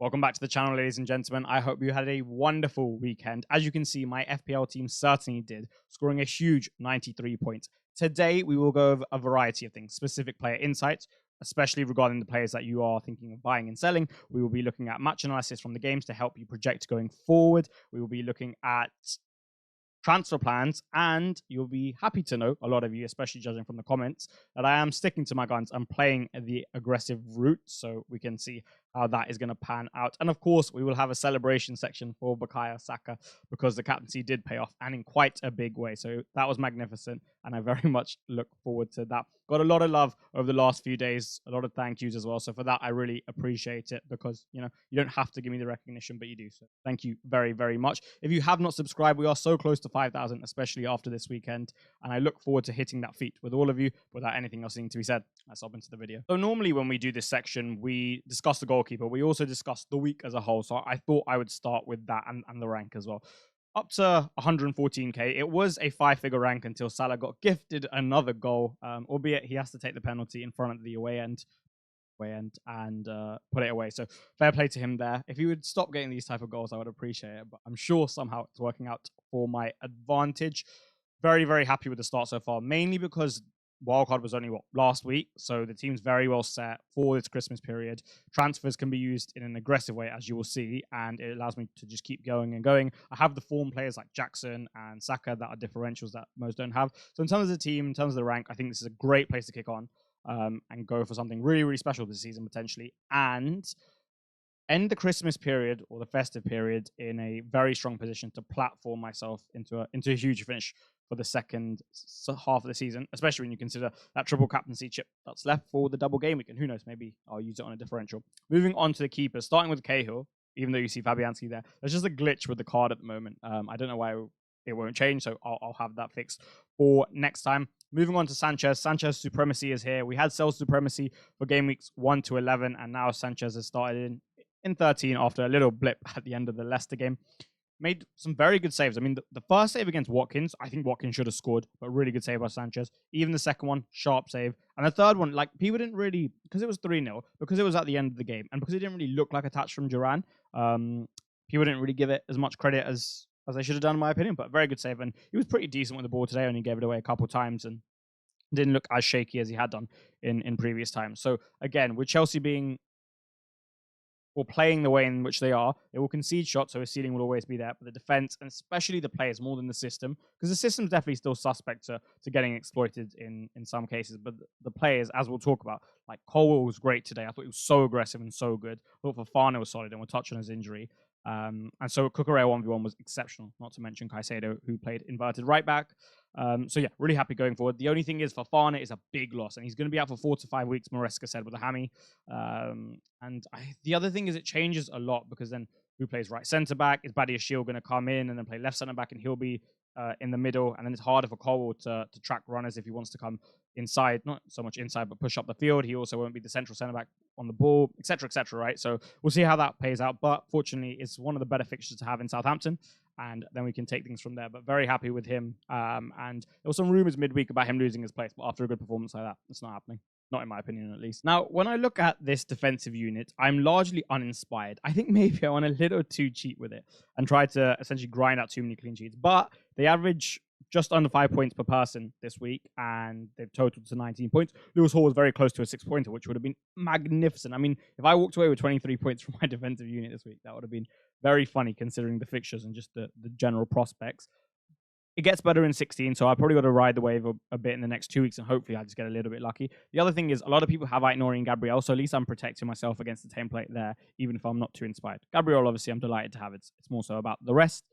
Welcome back to the channel, ladies and gentlemen. I hope you had a wonderful weekend. As you can see, my FPL team certainly did, scoring a huge 93 points. Today, we will go over a variety of things, specific player insights, especially regarding the players that you are thinking of buying and selling. We will be looking at match analysis from the games to help you project going forward. We will be looking at transfer plans, and you'll be happy to know, a lot of you, especially judging from the comments, that I am sticking to my guns and playing the aggressive route, so we can see how that is going to pan out. And of course, we will have a celebration section for Bukayo Saka, because the captaincy did pay off, and in quite a big way. So that was magnificent, and I very much look forward to that. Got a lot of love over the last few days, a lot of thank yous as well. So for that, I really appreciate it, because, you know, you don't have to give me the recognition, but you do. So thank you very, very much. If you have not subscribed, we are so close to 5,000, especially after this weekend. And I look forward to hitting that feat with all of you. Without anything else needing to be said, let's hop into the video. So normally when we do this section, we discuss the goalkeeper. We also discuss the week as a whole. So I thought I would start with that and the rank as well. Up to 114k. It was a 5-figure rank until Salah got gifted another goal, albeit he has to take the penalty in front of the away end and put it away. So fair play to him there. If he would stop getting these type of goals, I would appreciate it. But I'm sure somehow it's working out for my advantage. Very, very happy with the start so far, mainly because wildcard was only last week, so the team's very well set for this Christmas period. Transfers can be used in an aggressive way, as you will see, and it allows me to just keep going and going. I have the form players like Jackson and Saka that are differentials that most don't have. So in terms of the team, in terms of the rank, I think this is a great place to kick on and go for something really, really special this season potentially, and end the Christmas period or the festive period in a very strong position to platform myself into a huge finish for the second half of the season, especially when you consider that triple captaincy chip that's left for the double game week. And who knows, maybe I'll use it on a differential. Moving on to the keepers, starting with Cahill, even though you see Fabianski there, there's just a glitch with the card at the moment. I don't know why it won't change, so I'll have that fixed for next time. Moving on to Sanchez. Sanchez supremacy is here. We had Cell's supremacy for game weeks 1 to 11, and now Sanchez has started in 13 after a little blip at the end of the Leicester game. Made some very good saves. I mean, the first save against Watkins, I think Watkins should have scored, but really good save by Sanchez. Even the second one, sharp save. And the third one, like, people didn't really, because it was 3-0, because it was at the end of the game, and because it didn't really look like a touch from Duran, people didn't really give it as much credit as they should have done, in my opinion, but very good save. And he was pretty decent with the ball today, only gave it away a couple of times and didn't look as shaky as he had done in previous times. So, again, with Chelsea being or playing the way in which they are, they will concede shots, so his ceiling will always be there. But the defense, and especially the players, more than the system, because the system's definitely still suspect to getting exploited in some cases. But the players, as we'll talk about, like Colwell was great today. I thought he was so aggressive and so good. I thought Fofana was solid, and we'll touch on his injury. And so Cucurella 1v1 was exceptional, not to mention Caicedo, who played inverted right back. So yeah, really happy going forward. The only thing is Fofana is a big loss, and he's going to be out for 4 to 5 weeks, Maresca said, with a hammy. The other thing is it changes a lot, because then who plays right centre-back? Is Badiashile going to come in and then play left centre-back, and he'll be in the middle? And then it's harder for Colwell to track runners if he wants to come inside, not so much inside, but push up the field. He also won't be the central centre-back on the ball, etc., right? So we'll see how that pays out. But fortunately, it's one of the better fixtures to have in Southampton, and then we can take things from there. But very happy with him. And there were some rumours midweek about him losing his place, but after a good performance like that, it's not happening. Not in my opinion, at least. Now, when I look at this defensive unit, I'm largely uninspired. I think maybe I went a little too cheap with it and tried to essentially grind out too many clean sheets. But they average just under 5 points per person this week, and they've totaled to 19 points. Lewis Hall was very close to a 6-pointer, which would have been magnificent. I mean, if I walked away with 23 points from my defensive unit this week, that would have been very funny considering the fixtures and just the general prospects. It gets better in 16, so I probably got to ride the wave a bit in the next 2 weeks, and hopefully I just get a little bit lucky. The other thing is, a lot of people have Aït-Nouri and Gabriel, so at least I'm protecting myself against the template there, even if I'm not too inspired. Gabriel, obviously, I'm delighted to have. It's more so about the rest.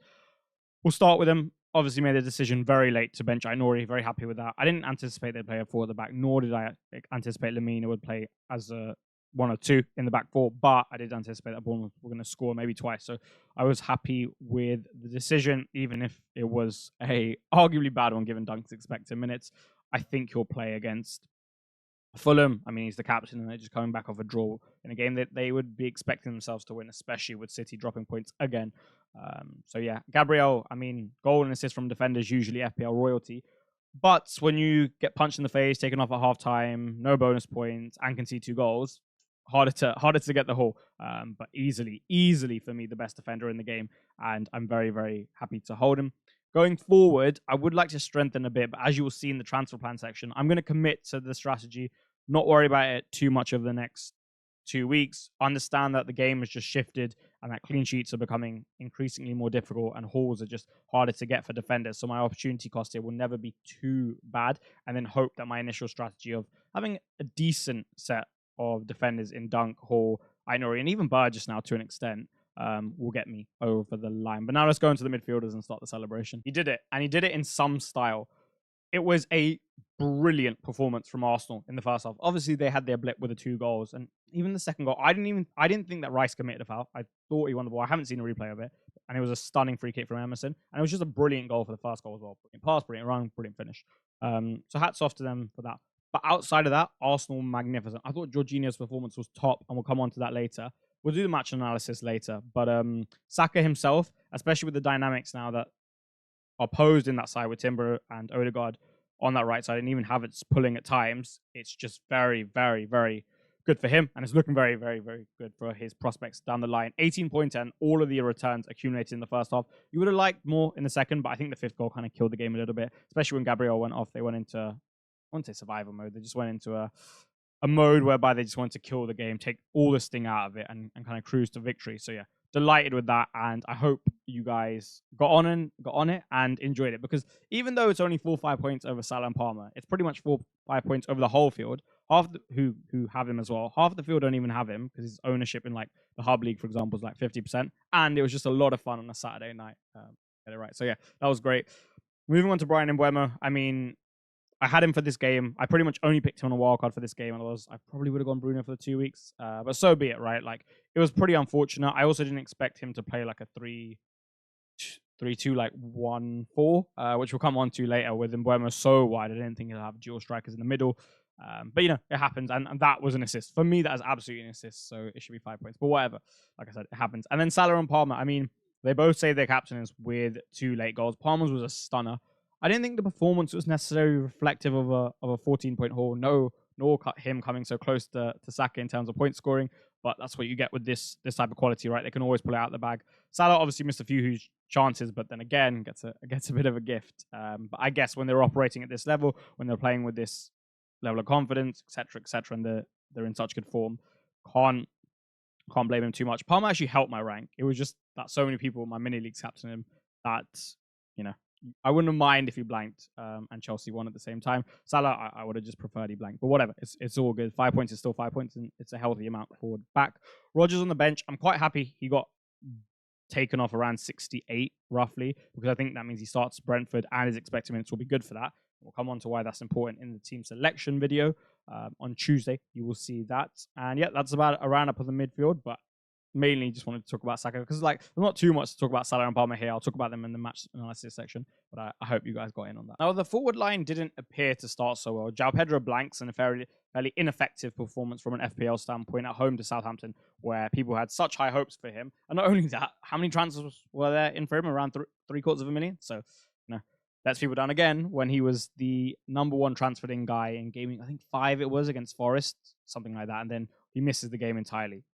We'll start with him. Obviously made a decision very late to bench Aït-Nouri. Very happy with that. I didn't anticipate they'd play a 4 at the back, nor did I anticipate Lamina would play as a 1 or 2 in the back 4, but I did anticipate that Bournemouth were going to score maybe twice. So I was happy with the decision, even if it was a arguably bad one given Dunk's expected minutes. I think he'll play against Fulham. I mean, he's the captain, and they're just coming back off a draw in a game that they would be expecting themselves to win, especially with City dropping points again. So yeah, Gabriel, I mean, goal and assist from defenders, usually FPL royalty. But when you get punched in the face, taken off at half time, no bonus points, and concede 2 goals, harder to get the haul. But easily for me, the best defender in the game. And I'm very, very happy to hold him. Going forward, I would like to strengthen a bit, but as you will see in the transfer plan section, I'm going to commit to the strategy, not worry about it too much over the next 2 weeks. Understand that the game has just shifted and that clean sheets are becoming increasingly more difficult and hauls are just harder to get for defenders. So my opportunity cost here will never be too bad. And then hope that my initial strategy of having a decent set of defenders in Dunk, Hall, Ainori, and even Burgess now to an extent, will get me over the line. But now let's go into the midfielders and start the celebration. He did it, and he did it in some style. It was a brilliant performance from Arsenal in the first half. Obviously, they had their blip with the 2 goals, and even the second goal, I didn't think that Rice committed a foul. I thought he won the ball. I haven't seen a replay of it, and it was a stunning free kick from Emerson, and it was just a brilliant goal for the first goal as well. Brilliant pass, brilliant run, brilliant finish. So hats off to them for that. But outside of that, Arsenal magnificent. I thought Jorginho's performance was top, and we'll come on to that later. We'll do the match analysis later. But Saka himself, especially with the dynamics now that are posed in that side with Timber and Odegaard on that right side, and even Havertz pulling at times, it's just very, very, very good for him. And it's looking very, very, very good for his prospects down the line. 18 points and all of the returns accumulated in the first half. You would have liked more in the second, but I think the 5th goal kind of killed the game a little bit, especially when Gabriel went off. They went into, I wouldn't say survival mode. They just went into a mode whereby they just wanted to kill the game, take all the sting out of it, and kind of cruise to victory. So yeah, delighted with that, and I hope you guys got on it and enjoyed it, because even though it's only 4 or 5 points over Salah and Palmer, it's pretty much 4 or 5 points over the whole field. Half who have him as well. Half of the field don't even have him because his ownership in like the Hub League, for example, is like 50%, and it was just a lot of fun on a Saturday night. Get it right. So yeah, that was great. Moving on to Brian Mbeumo. I mean, I had him for this game. I pretty much only picked him on a wildcard for this game. Otherwise, I probably would have gone Bruno for the 2 weeks. But so be it, right? Like, it was pretty unfortunate. I also didn't expect him to play like a 3-2, like 1-4, which we'll come on to later with Mbeumo so wide. I didn't think he'll have dual strikers in the middle. But, you know, it happens. And that was an assist. For me, that is absolutely an assist. So it should be 5 points. But whatever. Like I said, it happens. And then Salah and Palmer. I mean, they both say their captains with 2 late goals. Palmer's was a stunner. I didn't think the performance was necessarily reflective of a 14-point haul. Nor him coming so close to Saka in terms of point scoring. But that's what you get with this type of quality, right? They can always pull it out of the bag. Salah obviously missed a few huge chances, but then again gets a bit of a gift. But I guess when they're operating at this level, when they're playing with this level of confidence, etc., and they're in such good form, can't blame him too much. Palmer actually helped my rank. It was just that so many people in my mini leagues captain him that, you know, I wouldn't have minded if he blanked and Chelsea won at the same time. Salah, I would have just preferred he blanked. But whatever, it's all good. 5 points is still 5 points, and it's a healthy amount forward back. Rodgers on the bench. I'm quite happy he got taken off around 68, roughly, because I think that means he starts Brentford and his expected minutes will be good for that. We'll come on to why that's important in the team selection video on Tuesday. You will see that. And yeah, that's about a roundup of the midfield, but mainly just wanted to talk about Saka because like there's not too much to talk about Salah and Palmer here. I'll talk about them in the match analysis section, but I hope you guys got in on that. Now, the forward line didn't appear to start so well. João Pedro blanks and a fairly ineffective performance from an FPL standpoint at home to Southampton, where people had such high hopes for him. And not only that, how many transfers were there in for him? Around 750,000. So, you know, lets people down again when he was the number 1 transferred in guy in gaming. I think 5 it was against Forest, something like that. And then he misses the game entirely.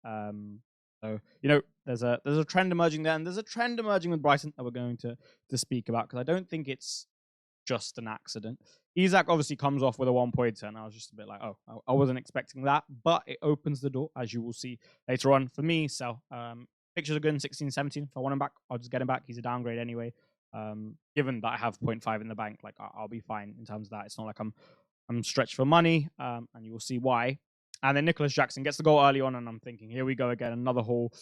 So, you know, there's a trend emerging there, and there's a trend emerging with Brighton that we're going to speak about, because I don't think it's just an accident. Isak obviously comes off with a 1-pointer, and I was just a bit like, oh, I wasn't expecting that, but it opens the door, as you will see later on. For me, so pictures are good in 16, 17. If I want him back, I'll just get him back. He's a downgrade anyway. Given that I have 0.5 in the bank, like I'll be fine in terms of that. It's not like I'm stretched for money, and you will see why. And then Nicholas Jackson gets the goal early on, and I'm thinking, here we go again, another haul.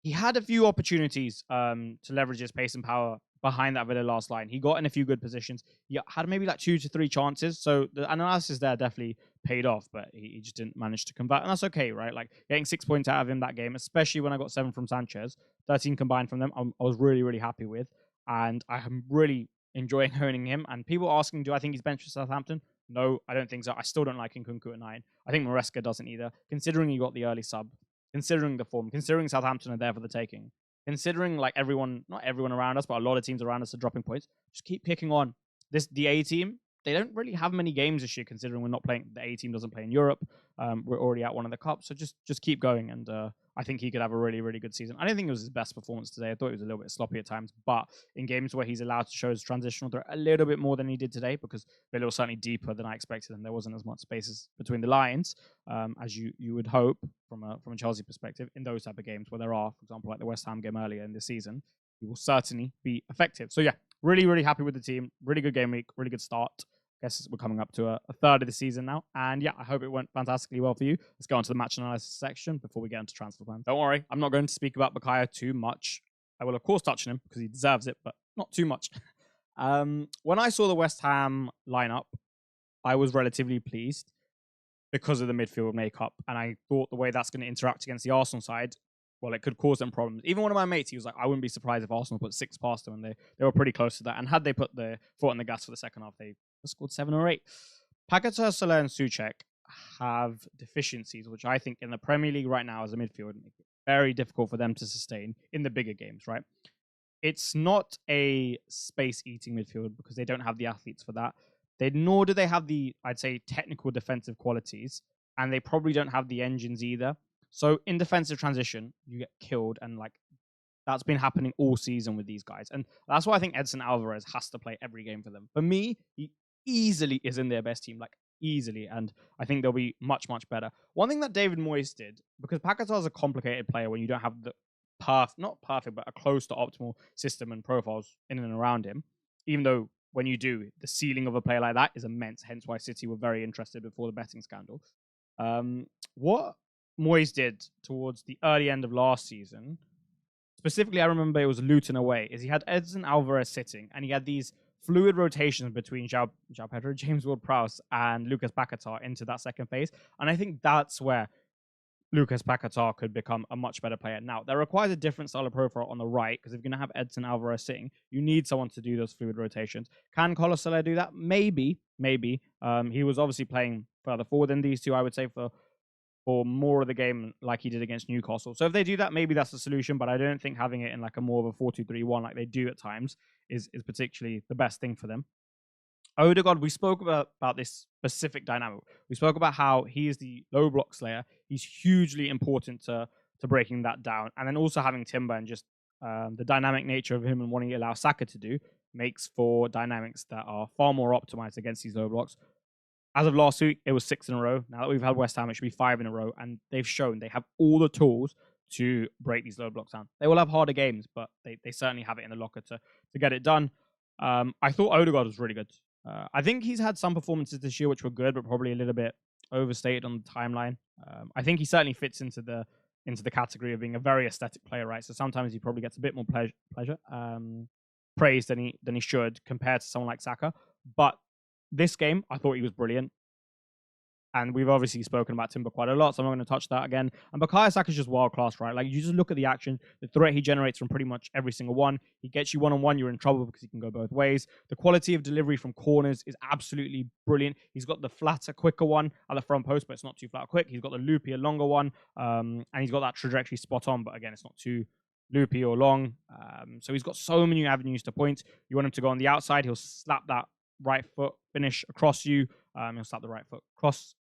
He had a few opportunities to leverage his pace and power behind that Villa last line. He got in a few good positions. He had maybe like 2 to 3 chances. So the analysis there definitely paid off, but he just didn't manage to convert. And that's okay, right? Like getting 6 points out of him that game, especially when I got 7 from Sanchez, 13 combined from them, I was really, really happy with. And I'm really enjoying owning him. And people asking, do I think he's benched for Southampton? No, I don't think so. I still don't like Nkunku at 9. I think Maresca doesn't either. Considering you got the early sub, considering the form, considering Southampton are there for the taking, considering like everyone, not everyone around us, but a lot of teams around us are dropping points, just keep picking on the A team. they don't really have many games this year, considering we're not playing. The A team doesn't play in Europe. We're already at one of the cups, so just keep going. And I think he could have a really, really good season. I don't think it was his best performance today. I thought he was a little bit sloppy at times, but in games where he's allowed to show his transitional threat a little bit more than he did today, because Villa was certainly deeper than I expected, and there wasn't as much spaces between the lines as you would hope from a Chelsea perspective in those type of games where there are, for example, like the West Ham game earlier in the season. He will certainly be effective. So yeah, really, really happy with the team. Really good game week. Really good start. Guess we're coming up to a third of the season now. And yeah, I hope it went fantastically well for you. Let's go on to the match analysis section before we get into transfer plans. Don't worry, I'm not going to speak about Bakaya too much. I will, of course, touch on him because he deserves it, but not too much. When I saw the West Ham lineup, I was relatively pleased because of the midfield makeup. And I thought the way that's going to interact against the Arsenal side, well, it could cause them problems. Even one of my mates, he was like, I wouldn't be surprised if Arsenal put 6 past them, and they were pretty close to that. And had they put their foot on the gas for the second half, they scored 7 or 8. Paquetá, Soler, and Souček have deficiencies, which I think in the Premier League right now as a midfield make it very difficult for them to sustain in the bigger games, right? It's not a space-eating midfield because they don't have the athletes for that. Nor do they have the, I'd say, technical defensive qualities, and they probably don't have the engines either. So in defensive transition, you get killed, and like that's been happening all season with these guys. And that's why I think Edson Alvarez has to play every game for them. For me, he easily is in their best team, like easily, and I think they'll be much, much better. One thing that David Moyes did, because Paquetá is a complicated player when you don't have the not perfect, but a close to optimal system and profiles in and around him, even though when you do, the ceiling of a player like that is immense, hence why City were very interested before the betting scandal. What Moyes did towards the early end of last season, specifically I remember it was Luton away, is he had Edson Alvarez sitting, and he had these fluid rotations between João Pedro, James Ward-Prowse, and Lucas Paquetá into that second phase. And I think that's where Lucas Paquetá could become a much better player. Now, that requires a different style of profile on the right, because if you're going to have Edson Alvarez sitting, you need someone to do those fluid rotations. Can Carlos Soler do that? Maybe. He was obviously playing further forward than these two, I would say, for more of the game like he did against Newcastle. So if they do that, maybe that's the solution, but I don't think having it in like a more of a 4-2-3-1 like they do at times is particularly the best thing for them. Odegaard, we spoke about this specific dynamic. We spoke about how he is the low block slayer. He's hugely important to breaking that down. And then also having Timber and just the dynamic nature of him and what he allows Saka to do makes for dynamics that are far more optimized against these low blocks. As of last week, it was 6 in a row. Now that we've had West Ham, it should be 5 in a row. And they've shown they have all the tools to break these low blocks down. They will have harder games, but they certainly have it in the locker to get it done. I thought Odegaard was really good. I think he's had some performances this year which were good, but probably a little bit overstated on the timeline. I think he certainly fits into the category of being a very aesthetic player, right? So sometimes he probably gets a bit more praise than he should compared to someone like Saka. But this game, I thought he was brilliant. And we've obviously spoken about Timber quite a lot, so I'm not going to touch that again. And Bukayo Saka is just world class, right? Like, you just look at the action, the threat he generates from pretty much every single one. He gets you one-on-one, you're in trouble because he can go both ways. The quality of delivery from corners is absolutely brilliant. He's got the flatter, quicker one at the front post, but it's not too flat or quick. He's got the loopier, longer one, and he's got that trajectory spot on, but again, it's not too loopy or long. So he's got so many avenues to points. You want him to go on the outside, he'll slap that right foot finish across you. He'll slap the right foot cross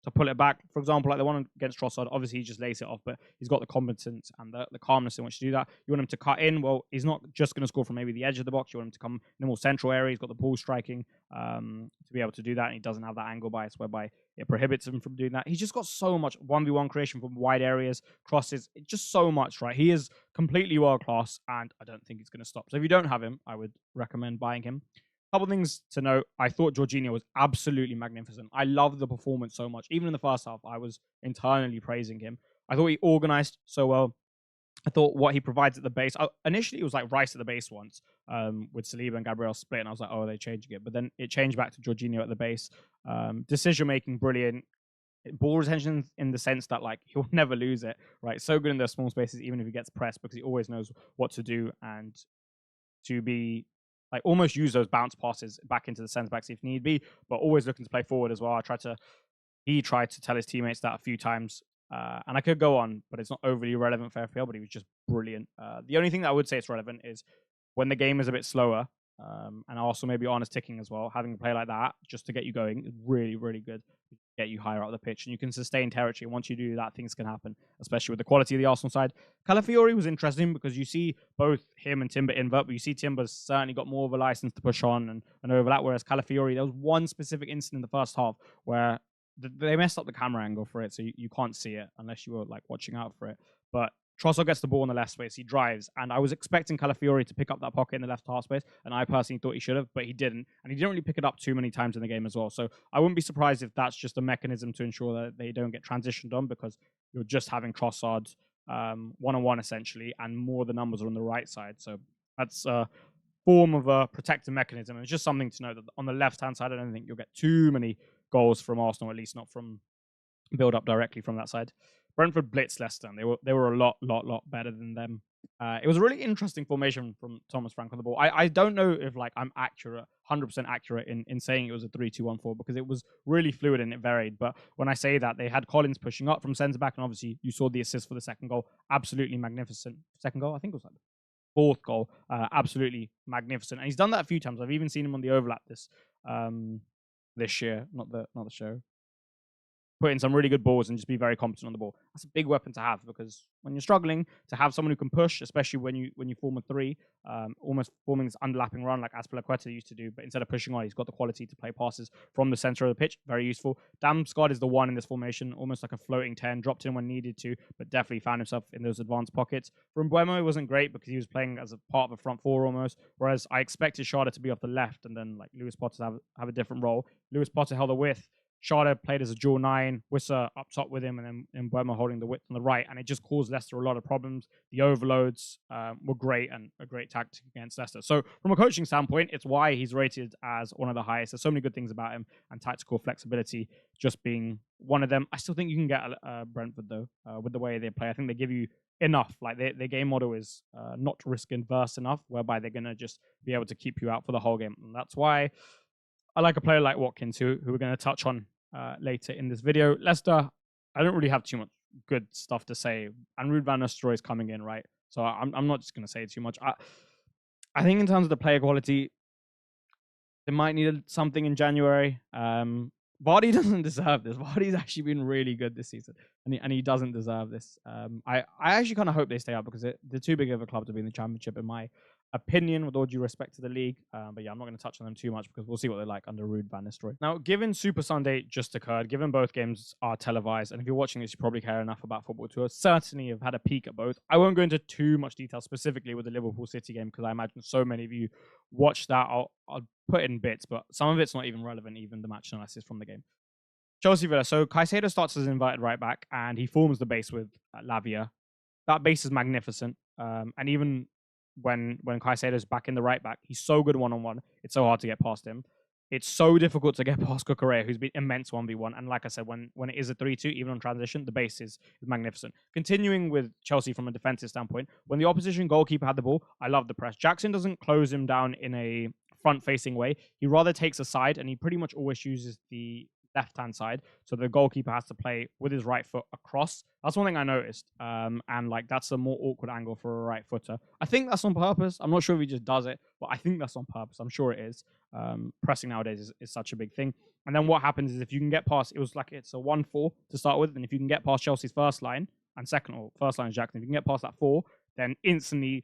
to pull it back. For example, like the one against Trossard, obviously he just lays it off, but he's got the competence and the calmness in which to do that. You want him to cut in. Well, he's not just going to score from maybe the edge of the box. You want him to come in the more central area. He's got the ball striking to be able to do that, and he doesn't have that angle bias whereby it prohibits him from doing that. He's just got so much 1v1 creation from wide areas, crosses, just so much, right? He is completely world class, and I don't think he's going to stop. So if you don't have him, I would recommend buying him. Couple things to note. I thought Jorginho was absolutely magnificent. I loved the performance so much. Even in the first half, I was internally praising him. I thought he organized so well. I thought what he provides at the base. Initially, it was like Rice at the base once with Saliba and Gabriel split, and I was like, oh, are they changing it? But then it changed back to Jorginho at the base. Decision-making, brilliant. Ball retention in the sense that like he'll never lose it, right? So good in those small spaces, even if he gets pressed, because he always knows what to do and to be like almost use those bounce passes back into the centre backs if need be, but always looking to play forward as well. He tried to tell his teammates that a few times, and I could go on, but it's not overly relevant for FPL, but he was just brilliant. The only thing that I would say it's relevant is when the game is a bit slower, And also maybe honest ticking as well. Having a play like that just to get you going is really, really good. Get you higher up the pitch, and you can sustain territory. Once you do that, things can happen, especially with the quality of the Arsenal side. Calafiori was interesting because you see both him and Timber invert, but you see Timber's certainly got more of a license to push on and overlap, whereas Calafiori, there was one specific incident in the first half where they messed up the camera angle for it, so you can't see it unless you were like watching out for it. But Trossard gets the ball in the left space. He drives, and I was expecting Calafiori to pick up that pocket in the left half space, and I personally thought he should have, but he didn't. And he didn't really pick it up too many times in the game as well. So I wouldn't be surprised if that's just a mechanism to ensure that they don't get transitioned on, because you're just having Trossard one-on-one essentially, and more of the numbers are on the right side. So that's a form of a protective mechanism. And it's just something to know that on the left-hand side, I don't think you'll get too many goals from Arsenal, at least not from build up directly from that side. Brentford blitzed Leicester, and they were a lot better than them. It was a really interesting formation from Thomas Frank on the ball. I don't know if like I'm accurate, 100% accurate in saying it was a 3-2-1-4, because it was really fluid and it varied. But when I say that, they had Collins pushing up from centre back, and obviously you saw the assist for the second goal, absolutely magnificent. Second goal, I think it was like the fourth goal, absolutely magnificent. And he's done that a few times. I've even seen him on the overlap this year, not the show. Put in some really good balls and just be very competent on the ball. That's a big weapon to have, because when you're struggling, to have someone who can push, especially when you form a three, almost forming this underlapping run like Azpilicueta used to do, but instead of pushing on, he's got the quality to play passes from the center of the pitch. Very useful. Damsgaard is the one in this formation, almost like a floating 10, dropped in when needed to, but definitely found himself in those advanced pockets. From Mbeumo, wasn't great because he was playing as a part of a front four almost, whereas I expected Schade to be off the left and then like Lewis Potter to have a different role. Lewis Potter held a width. Schade played as a dual 9, Wissa up top with him, and then Mbeumo holding the width on the right, and it just caused Leicester a lot of problems. The overloads were great, and a great tactic against Leicester. So from a coaching standpoint, it's why he's rated as one of the highest. There's so many good things about him, and tactical flexibility just being one of them. I still think you can get Brentford, though, with the way they play. I think they give you enough. Like their game model is not risk adverse enough, whereby they're going to just be able to keep you out for the whole game. And that's why I like a player like Watkins, who we're going to touch on later in this video. Leicester, I don't really have too much good stuff to say. And Ruud van Nistelrooy is coming in, right? So I'm not just going to say too much. I think in terms of the player quality, they might need something in January. Vardy doesn't deserve this. Vardy's actually been really good this season, and he doesn't deserve this. I actually kind of hope they stay up, because they're too big of a club to be in the Championship, in my opinion, with all due respect to the league. But yeah, I'm not going to touch on them too much, because we'll see what they're like under Ruud van Nistelrooy. Now, given Super Sunday just occurred, given both games are televised, and if you're watching this, you probably care enough about football to certainly have had a peek at both. I won't go into too much detail specifically with the Liverpool City game, because I imagine so many of you watched that. I'll put it in bits, but some of it's not even relevant, even the match analysis from the game. Chelsea Villa. So Caicedo starts as an inverted right back, and he forms the base with Lavia. That base is magnificent. And even when Caicedo's back in the right back, he's so good one-on-one. It's so hard to get past him. It's so difficult to get past Cucurella, who's been immense 1v1. And like I said, when it is a 3-2, even on transition, the base is magnificent. Continuing with Chelsea from a defensive standpoint, when the opposition goalkeeper had the ball, I love the press. Jackson doesn't close him down in a front-facing way. He rather takes a side, and he pretty much always uses the left-hand side, so the goalkeeper has to play with his right foot across. That's one thing I noticed, and like that's a more awkward angle for a right footer. I think that's on purpose. I'm not sure if he just does it, but I think that's on purpose. I'm sure it is. Pressing nowadays is such a big thing. And then what happens is, if you can get past, it was like it's a 1-4 to start with, and if you can get past Chelsea's first line and second, or first line is Jackson, if you can get past that 4, then instantly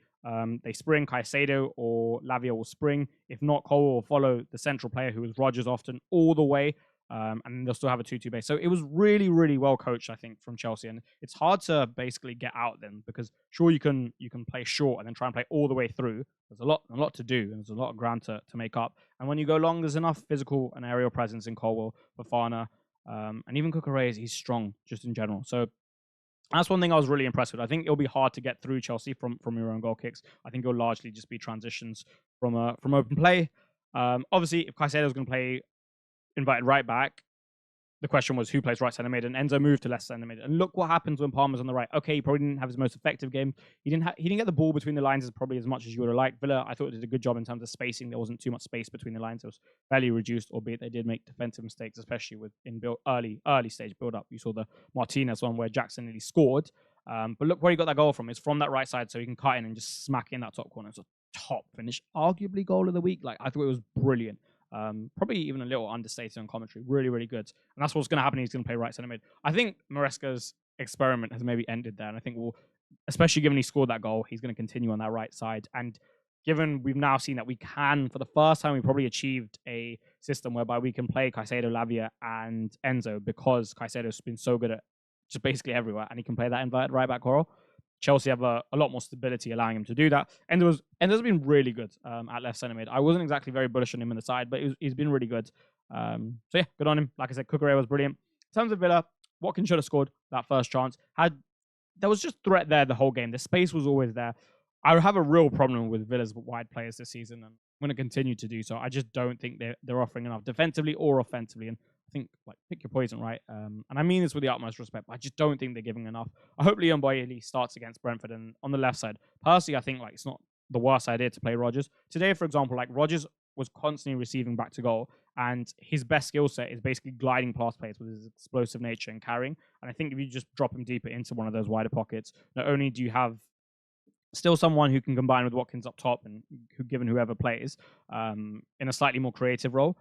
they spring. Caicedo or Lavia will spring. If not, Cole will follow the central player, who is Rodgers often, all the way. And they'll still have a 2-2 base. So it was really, really well coached, I think, from Chelsea. And it's hard to basically get out then, because sure, you can play short and then try and play all the way through. There's a lot to do, and there's a lot of ground to make up. And when you go long, there's enough physical and aerial presence in Colwell, Fofana, and even Cucurella. He's strong just in general. So that's one thing I was really impressed with. I think it'll be hard to get through Chelsea from your own goal kicks. I think it'll largely just be transitions from open play. Obviously, if Caicedo's going to play invited right back, the question was who plays right centre mid, and Enzo moved to left centre mid. And look what happens when Palmer's on the right. Okay, he probably didn't have his most effective game. He didn't get the ball between the lines probably as much as you would have liked. Villa, I thought, did a good job in terms of spacing. There wasn't too much space between the lines. It was fairly reduced, albeit they did make defensive mistakes, especially with early stage build up. You saw the Martinez one where Jackson nearly scored. But look where he got that goal from. It's from that right side, so he can cut in and just smack in that top corner. It's a top finish, arguably goal of the week. Like, I thought it was brilliant. Probably even a little understated on commentary. Really, really good. And that's what's going to happen. He's going to play right center mid. I think Maresca's experiment has maybe ended there. And I think especially given he scored that goal, he's going to continue on that right side. And given we've now seen that we can, for the first time, we probably achieved a system whereby we can play Caicedo, Lavia, and Enzo, because Caicedo's been so good at just basically everywhere, and he can play that inverted right back role. Chelsea have a lot more stability, allowing him to do that. Enzo's been really good at left centre mid. I wasn't exactly very bullish on him in the side, but he's been really good. So yeah, good on him. Like I said, Cucurella was brilliant. In terms of Villa, Watkins should have scored that first chance. There was just threat there the whole game. The space was always there. I have a real problem with Villa's wide players this season, and I'm going to continue to do so. I just don't think they're offering enough defensively or offensively. And I think, like, pick your poison, right? And I mean this with the utmost respect, but I just don't think they're giving enough. I hope Leon Boyeli starts against Brentford, and on the left side, personally, I think like it's not the worst idea to play Rodgers. Today, for example, like Rodgers was constantly receiving back to goal, and his best skill set is basically gliding past players with his explosive nature and carrying. And I think if you just drop him deeper into one of those wider pockets, not only do you have still someone who can combine with Watkins up top and given whoever plays in a slightly more creative role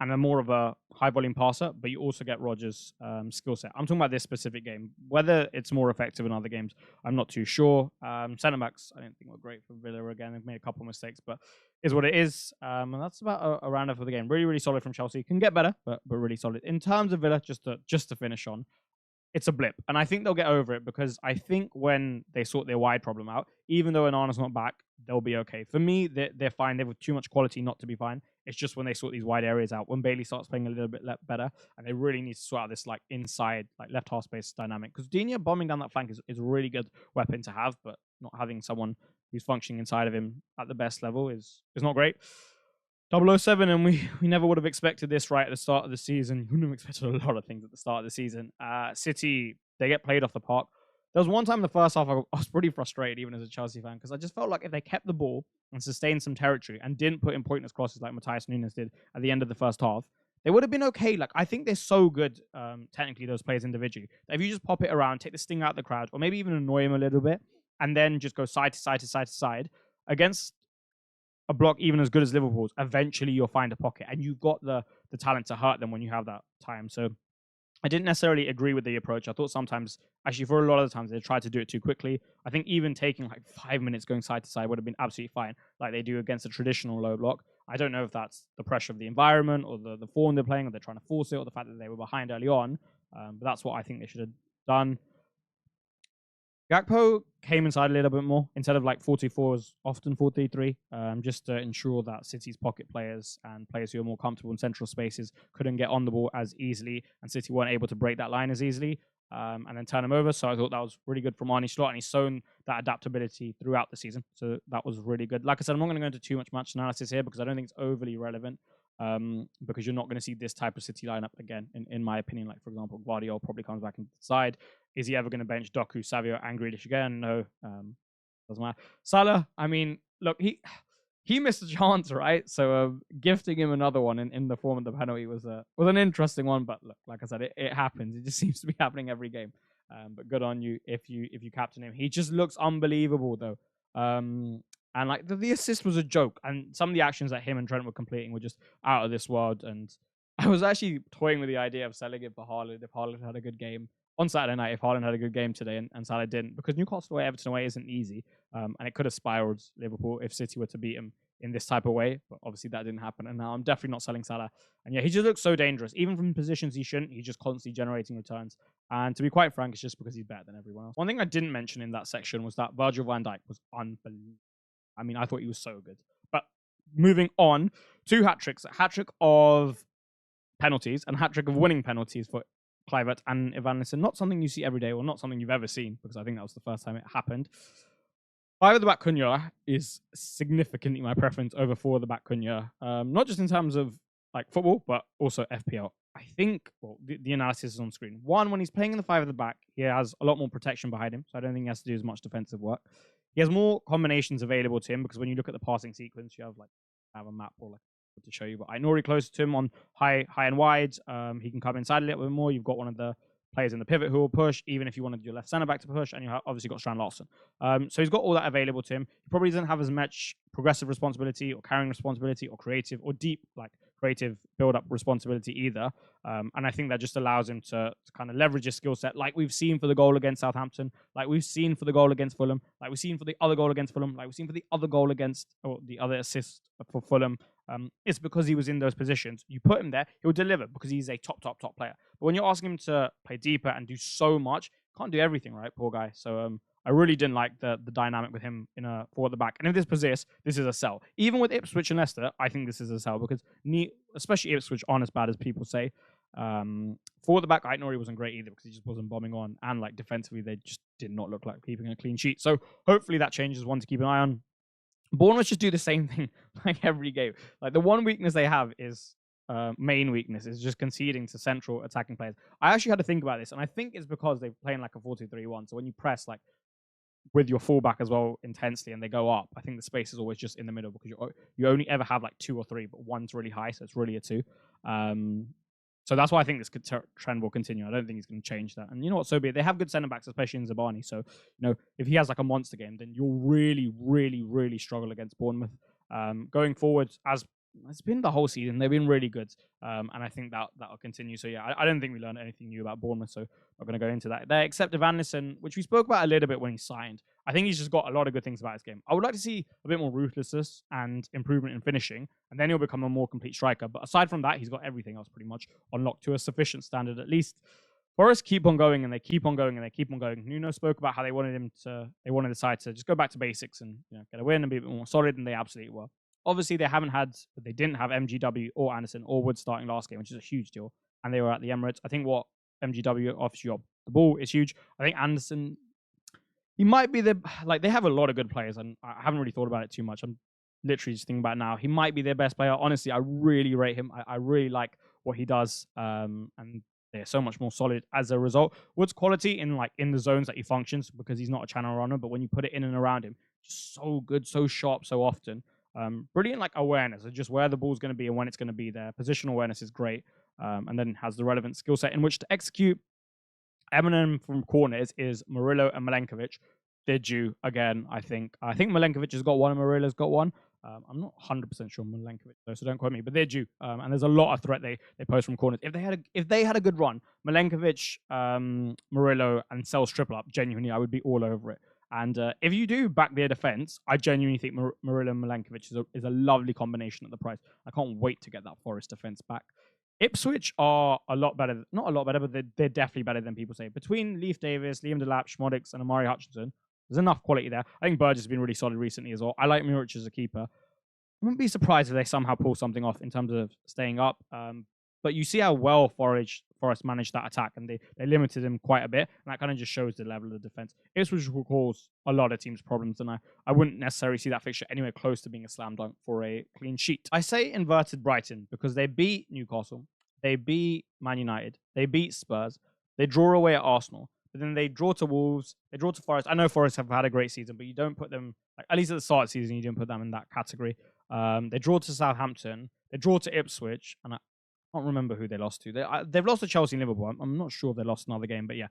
and a more of a high volume passer, but you also get Rodgers' skill set. I'm talking about this specific game. Whether it's more effective in other games, I'm not too sure. Centre backs, I don't think were great for Villa again. They've made a couple of mistakes, but is what it is. And that's about a roundup of the game. Really, really solid from Chelsea. Can get better, but really solid. In terms of Villa, just to finish on, it's a blip. And I think they'll get over it, because I think when they sort their wide problem out, even though Onana's not back, they'll be okay. For me, they're fine. They've too much quality not to be fine. It's just when they sort these wide areas out, when Bailey starts playing a little bit better, and they really need to sort out this like inside, like left half space dynamic. Because Digne bombing down that flank is a really good weapon to have, but not having someone who's functioning inside of him at the best level is not great. 007, and we never would have expected this right at the start of the season. We wouldn't have expected a lot of things at the start of the season. City, they get played off the park. There was one time in the first half I was pretty frustrated, even as a Chelsea fan, because I just felt like if they kept the ball and sustained some territory and didn't put in pointless crosses like Matthias Nunes did at the end of the first half, they would have been okay. Like, I think they're so good, technically, those players individually, that if you just pop it around, take the sting out of the crowd, or maybe even annoy him a little bit, and then just go side to side to side to side against a block even as good as Liverpool's, eventually you'll find a pocket, and you've got the talent to hurt them when you have that time. So I didn't necessarily agree with the approach. I thought sometimes, actually for a lot of the times, they tried to do it too quickly. I think even taking like 5 minutes going side to side would have been absolutely fine, like they do against a traditional low block. I don't know if that's the pressure of the environment or the form they're playing, or they're trying to force it, or the fact that they were behind early on. But that's what I think they should have done. Gakpo came inside a little bit more, instead of like 4-2-4 often 4-3-3, just to ensure that City's pocket players and players who are more comfortable in central spaces couldn't get on the ball as easily, and City weren't able to break that line as easily and then turn them over. So I thought that was really good from Arne Slot, and he's shown that adaptability throughout the season. So that was really good. Like I said, I'm not going to go into too much match analysis here, because I don't think it's overly relevant. Because you're not going to see this type of City lineup again, in my opinion. Like, for example, Guardiola probably comes back into the side. Is he ever going to bench Doku, Savio, and Grealish again? No, doesn't matter. Salah, I mean, look, he missed a chance, right? So gifting him another one in the form of the penalty was an interesting one. But look, like I said, it happens. It just seems to be happening every game. But good on you if you captain him. He just looks unbelievable, though. And like the assist was a joke, and some of the actions that him and Trent were completing were just out of this world. And I was actually toying with the idea of selling it for Haaland if Haaland had a good game on Saturday night, if Haaland had a good game today and Salah didn't, because Newcastle away, Everton away isn't easy, and it could have spiraled Liverpool if City were to beat him in this type of way. But obviously that didn't happen, and now I'm definitely not selling Salah. And yeah, he just looks so dangerous, even from positions he shouldn't. He's just constantly generating returns. And to be quite frank, it's just because he's better than everyone else. One thing I didn't mention in that section was that Virgil van Dijk was unbelievable. I mean, I thought he was so good. But moving on, 2 hat-tricks. A hat-trick of penalties and a hat-trick of winning penalties for Kluivert and Evanilson. Not something you see every day, or not something you've ever seen, because I think that was the first time it happened. 5 at the back Cunha is significantly my preference over 4 at the back Cunha. Not just in terms of like football, but also FPL. I think, well, the analysis is on screen. 1, when he's playing in the 5 at the back, he has a lot more protection behind him, so I don't think he has to do as much defensive work. He has more combinations available to him, because when you look at the passing sequence, you have a map or like to show you. But Aïnouri closer to him on high and wide. He can come inside a little bit more. You've got one of the players in the pivot who will push, even if you wanted your left centre back to push, and you have obviously got Strand Larson. So he's got all that available to him. He probably doesn't have as much progressive responsibility or carrying responsibility or creative or deep creative build-up responsibility either. And I think that just allows him to kind of leverage his skill set, like we've seen for the goal against Southampton, like we've seen for the goal against Fulham, like we've seen for the other goal against Fulham, like we've seen for the other goal against, or the other assist for Fulham. It's because he was in those positions. You put him there, he'll deliver because he's a top player. But when you're asking him to play deeper and do so much, can't do everything, right? Poor guy. So I really didn't like the dynamic with him in a forward at the back. And if this is a sell. Even with Ipswich and Leicester, I think this is a sell because especially Ipswich aren't as bad as people say. Forward at the back, Aït-Nouri wasn't great either because he just wasn't bombing on, and like defensively, they just did not look like keeping a clean sheet. So hopefully that changes. One to keep an eye on. Bournemouth just do the same thing like every game. Like the one weakness they have is main weakness is just conceding to central attacking players. I actually had to think about this, and I think it's because they're playing like a 4-2-3-1. So when you press like with your fullback as well intensely and they go up, I think the space is always just in the middle because you only ever have like 2 or 3, but one's really high, so it's really a 2. So that's why I think this trend will continue. I don't think he's going to change that. And you know what, so be it. They have good centre-backs, especially in Zabani. So, if he has like a monster game, then you'll really, really, really struggle against Bournemouth. Going forward, as it's been the whole season, they've been really good. And I think that'll continue. So, yeah, I don't think we learned anything new about Bournemouth. So, I'm not going to go into that. They accepted Van Nissen, which we spoke about a little bit when he signed. I think he's just got a lot of good things about his game. I would like to see a bit more ruthlessness and improvement in finishing, and then he'll become a more complete striker. But aside from that, he's got everything else pretty much unlocked to a sufficient standard, at least. Forest keep on going, and they keep on going, and they keep on going. Nuno spoke about how they wanted the side to just go back to basics and get a win and be a bit more solid, and they absolutely were. Obviously, they didn't have MGW or Anderson or Wood starting last game, which is a huge deal, and they were at the Emirates. I think what MGW offers you the ball is huge. I think Anderson, he might be they have a lot of good players, and I haven't really thought about it too much. I'm literally just thinking about it now. He might be their best player. Honestly, I really rate him. I really like what he does, and they're so much more solid as a result. Wood's quality in the zones that he functions, because he's not a channel runner, but when you put it in and around him, just so good, so sharp, so often. Brilliant awareness of just where the ball's going to be and when it's going to be there. Positional awareness is great, and then has the relevant skill set in which to execute. Eminem from corners is Murillo and Milenkovic. They're due again, I think. I think Milenkovic has got one and Murillo's got one. I'm not 100% sure Milenkovic though, so don't quote me, but they're due. And there's a lot of threat they post from corners. If they had a good run, Milenkovic, Murillo, and Sells triple up, genuinely, I would be all over it. And if you do back their defense, I genuinely think Murillo and Milenkovic is a lovely combination at the price. I can't wait to get that Forest defense back. Ipswich are a lot better. Not a lot better, but they're definitely better than people say. Between Leif Davis, Liam Delap, Schmodix, and Amari Hutchinson, there's enough quality there. I think Burgess has been really solid recently as well. I like Muric as a keeper. I wouldn't be surprised if they somehow pull something off in terms of staying up. But you see how well Forest managed that attack, and they limited him quite a bit, and that kind of just shows the level of the defense. Ipswich will cause a lot of teams problems, and I wouldn't necessarily see that fixture anywhere close to being a slam dunk for a clean sheet. I say inverted Brighton because they beat Newcastle, they beat Man United, they beat Spurs, they draw away at Arsenal, but then they draw to Wolves, they draw to Forest. I know Forest have had a great season, but you don't put them, at least at the start of the season, you didn't put them in that category. They draw to Southampton, they draw to Ipswich, and I can't remember who they lost to. They've lost to Chelsea and Liverpool. I'm not sure if they lost another game, but yeah.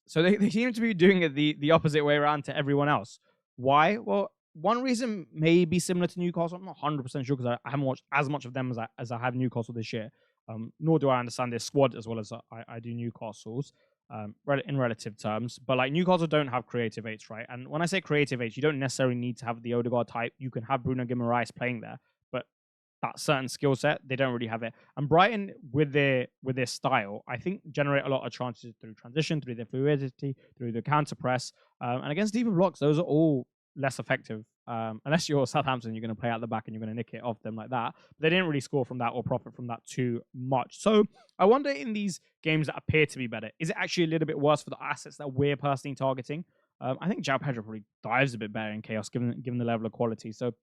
So they seem to be doing it the opposite way around to everyone else. Why? Well, one reason may be similar to Newcastle. I'm not 100% sure because I haven't watched as much of them as I have Newcastle this year. Nor do I understand their squad as well as I do Newcastle's in relative terms. But Newcastle don't have creative eights, right? And when I say creative eights, you don't necessarily need to have the Odegaard type. You can have Bruno Guimaraes playing there, but that certain skill set, they don't really have it. And Brighton, with their style, I think generate a lot of chances through transition, through their fluidity, through the counter press, and against deeper blocks, those are all less effective. Unless you're Southampton, you're going to play out the back and you're going to nick it off them like that. But they didn't really score from that or profit from that too much. So I wonder, in these games that appear to be better, is it actually a little bit worse for the assets that we're personally targeting? I think João Pedro probably dives a bit better in Chaos given the level of quality. So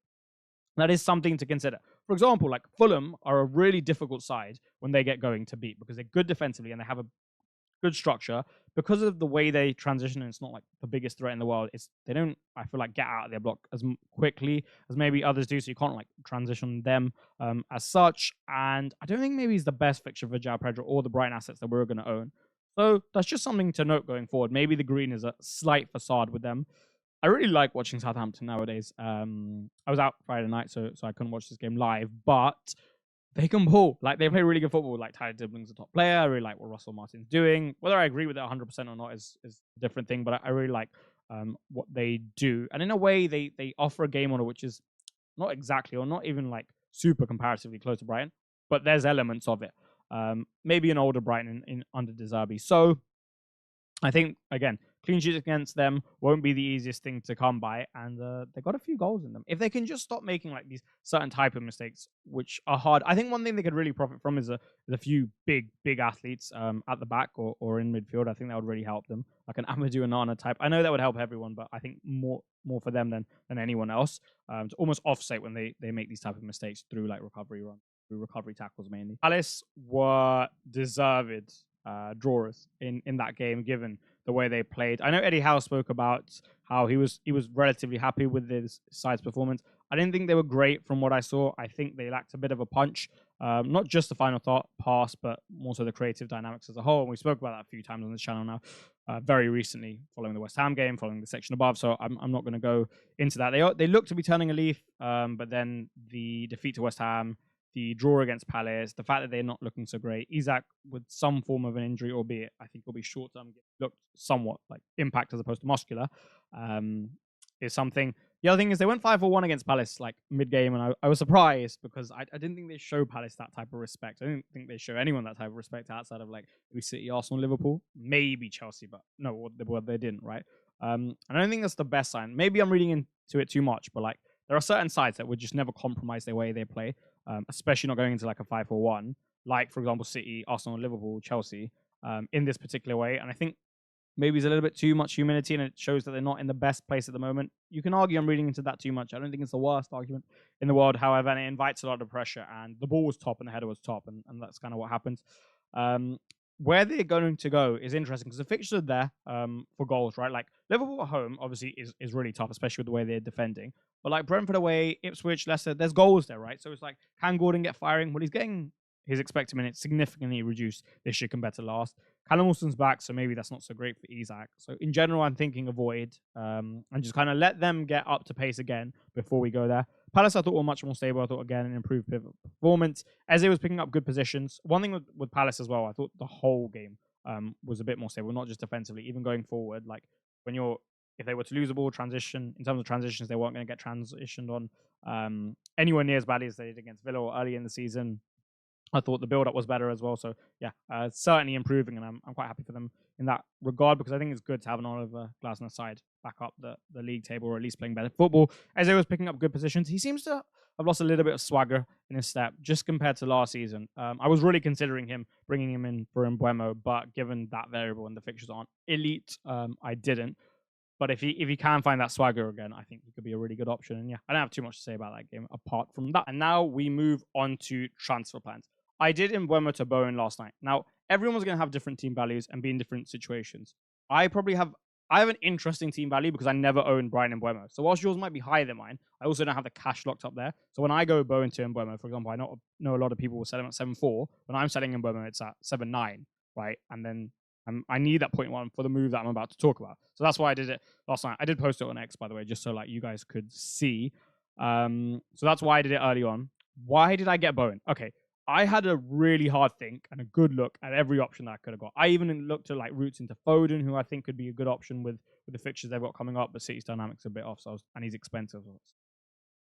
that is something to consider. For example, Fulham are a really difficult side when they get going to beat because they're good defensively and they have a good structure. Because of the way they transition, and it's not the biggest threat in the world, they don't, I feel get out of their block as quickly as maybe others do, so you can't transition them as such. And I don't think maybe it's the best fixture for João Pedro or the Brighton assets that we're going to own. So that's just something to note going forward. Maybe the green is a slight facade with them. I really like watching Southampton nowadays. I was out Friday night, so I couldn't watch this game live, but they can ball. Like, they play really good football. Like, Tyler Dibling's the top player. I really like what Russell Martin's doing. Whether I agree with it 100% or not is a different thing, but I really like what they do. And in a way, they offer a game order which is not exactly or not even like super comparatively close to Brighton, but there's elements of it. Maybe an older Brighton in under De Zerbi. So I think, again, clean sheets against them won't be the easiest thing to come by, and they got a few goals in them. If they can just stop making like these certain type of mistakes, which are hard, I think one thing they could really profit from is a few big athletes at the back or in midfield. I think that would really help them, like an Amadou Onana type. I know that would help everyone, but I think more for them than anyone else to almost offset when they make these type of mistakes through like recovery tackles mainly. Palace were deserved drawers in that game, given the way they played. I know Eddie Howe spoke about how he was relatively happy with his side's performance. I didn't think they were great from what I saw. I think they lacked a bit of a punch. Not just the final thought pass, but more so the creative dynamics as a whole. And we spoke about that a few times on this channel now, very recently, following the West Ham game, following the section above. So I'm not going to go into that. They look to be turning a leaf, but then the defeat to West Ham, the draw against Palace, the fact that they're not looking so great. Isak with some form of an injury, albeit I think will be short term, looked somewhat like impact as opposed to muscular, is something. The other thing is they went 5-1 against Palace like mid game, and I was surprised because I didn't think they show Palace that type of respect. I didn't think they show anyone that type of respect outside of like maybe City, Arsenal, Liverpool, maybe Chelsea, but no, they didn't, right? And I don't think that's the best sign. Maybe I'm reading into it too much, but like there are certain sides that would just never compromise the way they play. Especially not going into like a 5-4-1, like, for example, City, Arsenal, Liverpool, Chelsea, in this particular way. And I think maybe it's a little bit too much humility, and it shows that they're not in the best place at the moment. You can argue I'm reading into that too much. I don't think it's the worst argument in the world, however, and it invites a lot of pressure. And the ball was top and the header was top, and that's kind of what happened. Where they're going to go is interesting because the fixtures are there for goals, right? Like Liverpool at home, obviously, is really tough, especially with the way they're defending. But like Brentford away, Ipswich, Leicester, there's goals there, right? So it's like, can Gordon get firing? Well, he's getting his expected minutes significantly reduced this year compared to last. Callum Wilson's back, so maybe that's not so great for Isak. So in general, I'm thinking avoid and just kind of let them get up to pace again before we go there. Palace, I thought, were much more stable. I thought, again, an improved performance. Eze was picking up good positions. One thing with Palace as well, I thought the whole game was a bit more stable, not just defensively, even going forward. Like, if they were to lose the ball, transition, in terms of transitions, they weren't going to get transitioned on anywhere near as badly as they did against Villa or early in the season. I thought the build-up was better as well. So, yeah, certainly improving, and I'm quite happy for them in that regard because I think it's good to have an Oliver Glasner side back up the league table, or at least playing better football. Eze was picking up good positions. He seems to have lost a little bit of swagger in his step just compared to last season. I was really considering bringing him in for Mbeumo, but given that variable and the fixtures aren't elite, I didn't. But if he can find that swagger again, I think he could be a really good option. And yeah, I don't have too much to say about that game apart from that. And now we move on to transfer plans. I did Mbeumo to Bowen last night. Now, everyone's going to have different team values and be in different situations. I have an interesting team value because I never own Brian Mbeumo. So whilst yours might be higher than mine, I also don't have the cash locked up there. So when I go Bowen to Mbeumo, for example, I know a lot of people will sell him at 7.4. When I'm selling Mbeumo, it's at 7.9, right? And then I need that 0.1 for the move that I'm about to talk about. So that's why I did it last night. I did post it on X, by the way, just so like you guys could see. So that's why I did it early on. Why did I get Bowen? Okay, I had a really hard think and a good look at every option that I could have got. I even looked at like routes into Foden, who I think could be a good option with the fixtures they've got coming up, but City's dynamics are a bit off, and he's expensive. So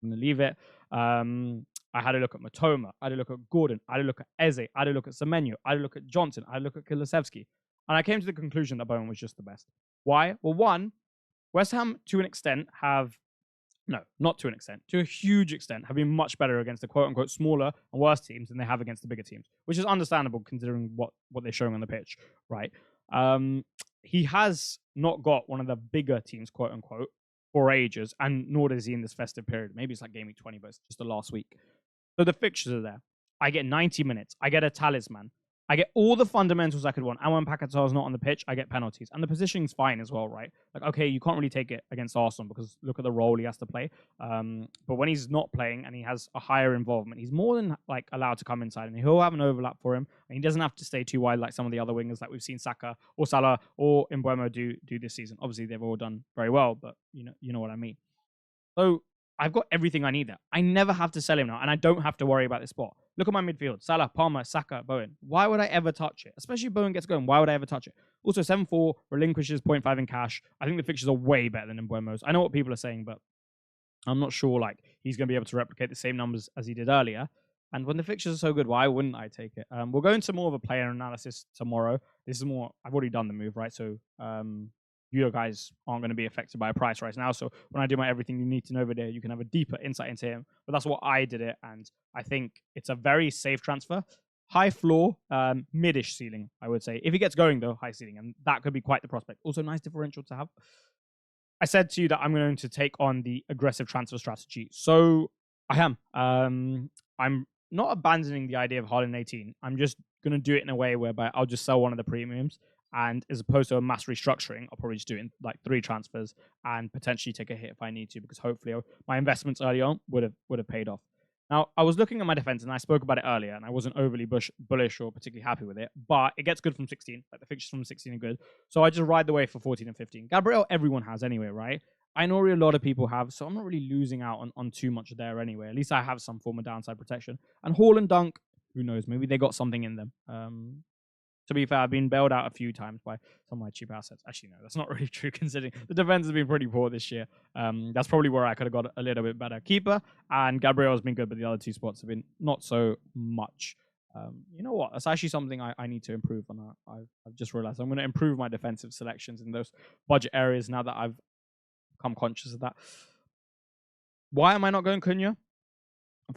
I'm going to leave it. I had a look at Matoma. I had a look at Gordon. I had a look at Eze. I had a look at Semenyo. I had a look at Johnson. I had a look at Kulusevski. And I came to the conclusion that Bowen was just the best. Why? Well, one, West Ham, to an extent, not to an extent, to a huge extent, have been much better against the quote-unquote smaller and worse teams than they have against the bigger teams, which is understandable considering what they're showing on the pitch, right? He has not got one of the bigger teams, quote-unquote, for ages, and nor does he in this festive period. Maybe it's like Gameweek 20, but it's just the last week. So the fixtures are there. I get 90 minutes. I get a talisman. I get all the fundamentals I could want. And when Paquetá's not on the pitch, I get penalties. And the positioning's fine as well, right? Like, okay, you can't really take it against Arsenal because look at the role he has to play. But when he's not playing and he has a higher involvement, he's more than like allowed to come inside and he'll have an overlap for him. And he doesn't have to stay too wide like some of the other wingers like we've seen Saka or Salah or Mbeumo do this season. Obviously, they've all done very well, but you know what I mean. So I've got everything I need there. I never have to sell him now, and I don't have to worry about this spot. Look at my midfield. Salah, Palmer, Saka, Bowen. Why would I ever touch it? Especially if Bowen gets going. Why would I ever touch it? Also, 7-4 relinquishes 0.5 in cash. I think the fixtures are way better than Mbeumo's. I know what people are saying, but I'm not sure like he's going to be able to replicate the same numbers as he did earlier. And when the fixtures are so good, why wouldn't I take it? We'll go into more of a player analysis tomorrow. This is more, I've already done the move, right? So you guys aren't going to be affected by a price rise now. So when I do my everything you need to know video, you can have a deeper insight into him. But that's what I did it. And I think it's a very safe transfer. High floor, mid-ish ceiling, I would say. If he gets going, though, high ceiling. And that could be quite the prospect. Also, nice differential to have. I said to you that I'm going to take on the aggressive transfer strategy. So I am. I'm not abandoning the idea of Haaland 18. I'm just going to do it in a way whereby I'll just sell one of the premiums. And as opposed to a mass restructuring, I'll probably just do it in like 3 transfers and potentially take a hit if I need to, because hopefully my investments early on would have paid off. Now, I was looking at my defense, and I spoke about it earlier, and I wasn't overly bullish or particularly happy with it, but it gets good from 16. Like the fixtures from 16 are good. So I just ride the wave for 14 and 15. Gabriel, everyone has anyway, right? I know a lot of people have, so I'm not really losing out on too much there anyway. At least I have some form of downside protection. And Haaland, Dunk, who knows? Maybe they got something in them. To be fair, I've been bailed out a few times by some of my cheap assets. Actually, no, that's not really true considering the defense has been pretty poor this year. That's probably where I could have got a little bit better. Keeper and Gabriel has been good, but the other 2 spots have been not so much. You know what? That's actually something I need to improve on. I've just realized I'm going to improve my defensive selections in those budget areas now that I've become conscious of that. Why am I not going Cunha?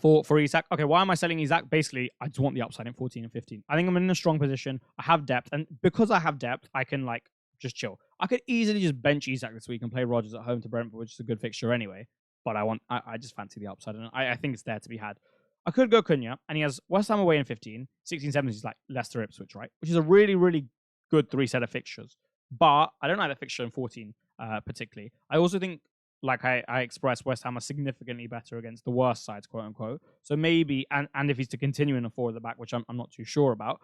For Isak. Okay, why am I selling Isak? Basically, I just want the upside in 14 and 15. I think I'm in a strong position. I have depth, and because I have depth, I can like just chill. I could easily just bench Isak this week and play Rodgers at home to Brentford, which is a good fixture anyway. But I just fancy the upside, and I think it's there to be had. I could go Cunha, and he has West Ham away in 15. 16, 17 is like Leicester Ipswich, right? Which is a really, really good 3 set of fixtures. But I don't like the fixture in 14 particularly. I also think, like I expressed, West Ham are significantly better against the worst sides, quote unquote. So maybe, and if he's to continue in a 4 at the back, which I'm not too sure about,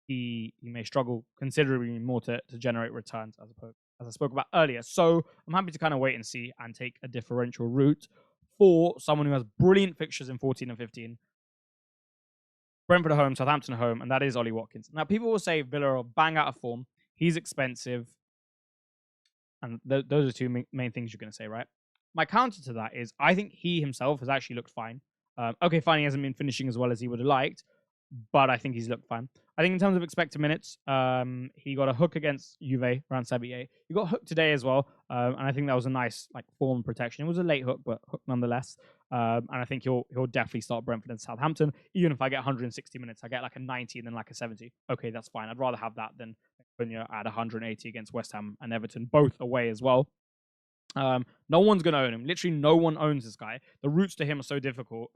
he may struggle considerably more to generate returns as I spoke about earlier. So I'm happy to kind of wait and see and take a differential route for someone who has brilliant fixtures in 14 and 15. Brentford at home, Southampton at home, and that is Ollie Watkins. Now, people will say Villa are bang out of form. He's expensive. And those are 2 main things you're going to say, right? My counter to that is I think he himself has actually looked fine. Okay, fine, he hasn't been finishing as well as he would have liked, but I think he's looked fine. I think in terms of expected minutes, he got a hook against Juve around 78. He got hooked today as well, and I think that was a nice like form protection. It was a late hook, but hook nonetheless. And I think he'll definitely start Brentford and Southampton. Even if I get 160 minutes, I get like a 90 and then like a 70. Okay, that's fine. I'd rather have that than Cunha at 180 against West Ham and Everton, both away as well. No one's going to own him. Literally, no one owns this guy. The routes to him are so difficult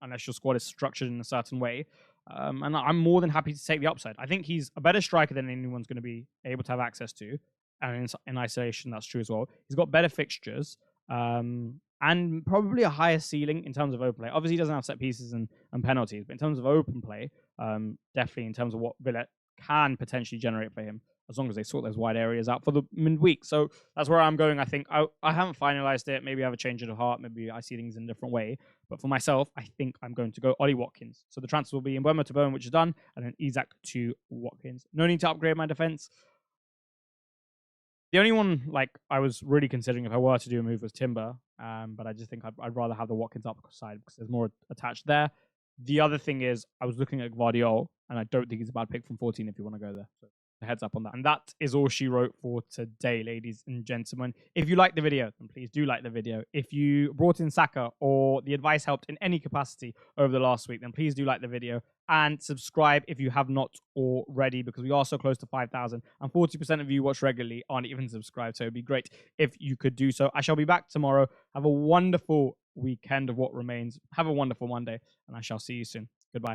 unless your squad is structured in a certain way. And I'm more than happy to take the upside. I think he's a better striker than anyone's going to be able to have access to. And in isolation, that's true as well. He's got better fixtures and probably a higher ceiling in terms of open play. Obviously, he doesn't have set pieces and penalties, but in terms of open play, definitely in terms of what Villa can potentially generate for him, as long as they sort those wide areas out for the midweek. So that's where I'm going. I think I haven't finalized it. Maybe I have a change of heart. Maybe I see things in a different way. But for myself, I think I'm going to go Ollie Watkins. So the transfer will be Mbeumo to Bowen, which is done, and then Isak to Watkins. No need to upgrade my defense. The only one like I was really considering if I were to do a move was Timber, but I just think I'd rather have the Watkins upside because there's more attached there. The other thing is I was looking at Guardiola, and I don't think he's a bad pick from 14 if you want to go there. So a heads up on that. And that is all she wrote for today, ladies and gentlemen. If you like the video, then please do like the video. If you brought in Saka or the advice helped in any capacity over the last week, then please do like the video and subscribe if you have not already, because we are so close to 5,000 and 40% of you watch regularly aren't even subscribed. So it'd be great if you could do so. I shall be back tomorrow. Have a wonderful weekend of what remains. Have a wonderful Monday, and I shall see you soon.